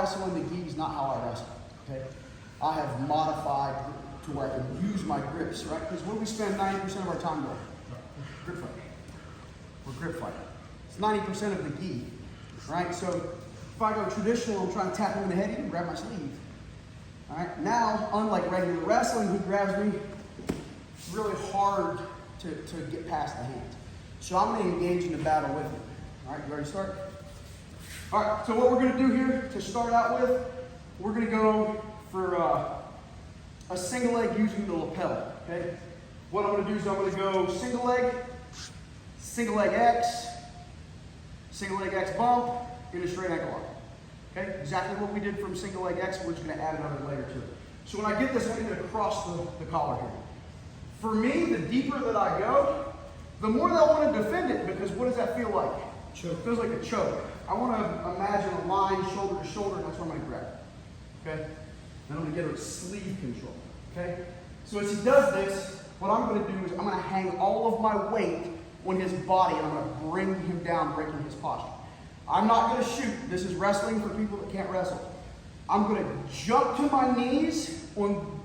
wrestle in the gi is not how I wrestle, okay? I have modified to where I can use my grips, right? Because what do we spend 90% of our time doing? Grip fighting. We're grip fighting. It's 90% of the gi, right? So if I go traditional, I'm trying to tap him in the head, he can grab my sleeve. All right, now, unlike regular wrestling, he grabs me, it's really hard to get past the hands. So I'm going to engage in the battle with him. All right, you ready to start? All right, so what we're going to do here to start out with, we're going to go for a single leg using the lapel, okay? What I'm going to do is I'm going to go single leg X bump, in a straight ankle lock. Okay, exactly what we did from single leg X, we're just going to add another layer to it. So when I get this, I'm going to cross the collar here. For me, the deeper that I go, the more that I want to defend it, because what does that feel like? Choke. It feels like a choke. I want to imagine a line shoulder to shoulder, and that's where I'm going to grab. Okay? Then I'm going to get a sleeve control. Okay? So as he does this, what I'm going to do is I'm going to hang all of my weight on his body, and I'm going to bring him down, breaking his posture. I'm not going to shoot. This is wrestling for people that can't wrestle. I'm going to jump to my knees on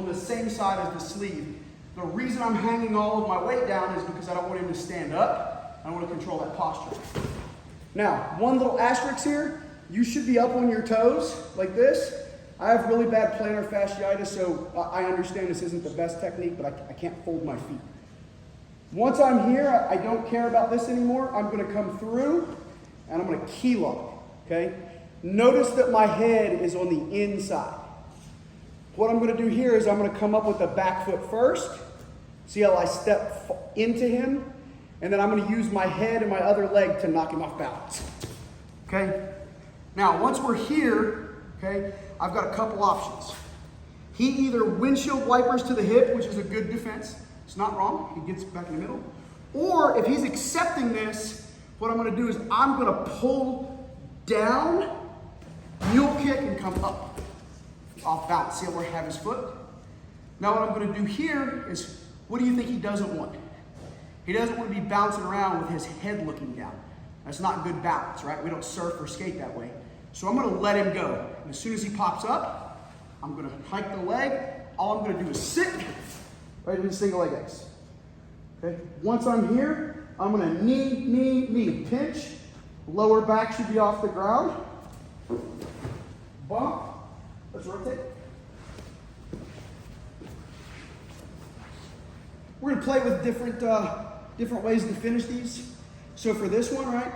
the same side as the sleeve. The reason I'm hanging all of my weight down is because I don't want him to stand up. I want to control that posture. Now, one little asterisk here. You should be up on your toes like this. I have really bad plantar fasciitis, so I understand this isn't the best technique, but I can't fold my feet. Once I'm here, I don't care about this anymore. I'm going to come through, and I'm going to key lock, okay? Notice that my head is on the inside. What I'm going to do here is I'm going to come up with the back foot first. See how I step into him? And then I'm going to use my head and my other leg to knock him off balance. Okay? Now, once we're here, okay, I've got a couple options. He either windshield wipers to the hip, which is a good defense. It's not wrong. He gets back in the middle. Or if he's accepting this, what I'm going to do is I'm going to pull down, mule kick, and come up off balance. See how I have his foot? Now what I'm going to do here is, what do you think he doesn't want? He doesn't want to be bouncing around with his head looking down. That's not good balance, right? We don't surf or skate that way. So I'm going to let him go. And as soon as he pops up, I'm going to hike the leg. All I'm going to do is sit right in the single leg X. Okay? Once I'm here, I'm going to knee, pinch. Lower back should be off the ground. Bump. Let's rotate. We're going to play with different ways to finish these. So for this one, right,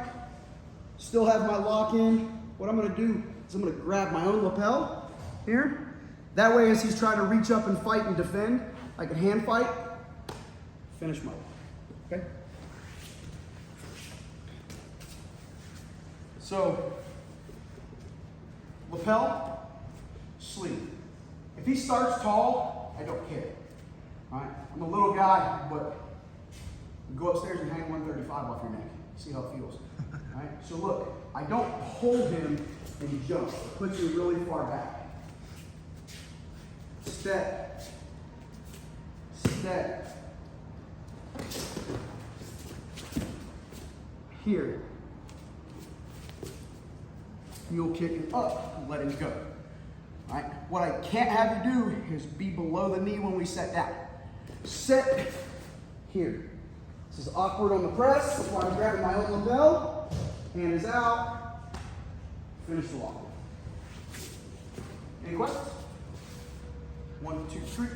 still have my lock in. What I'm going to do is I'm going to grab my own lapel here. That way, as he's trying to reach up and fight and defend, I can hand fight, finish my lock. Okay? So, lapel, sleeve. If he starts tall, I don't care. All right? I'm a little guy, but go upstairs and hang 135 off your neck. See how it feels. All right? So look, I don't hold him and jump. It puts you really far back. Step. Step. Here. Mule kicking up and let him go. All right? What I can't have you do is be below the knee when we set down. Set here. This is awkward on the press. That's why I'm grabbing my own lapel. Hand is out. Finish the lock. Any questions? 1, 2, 3.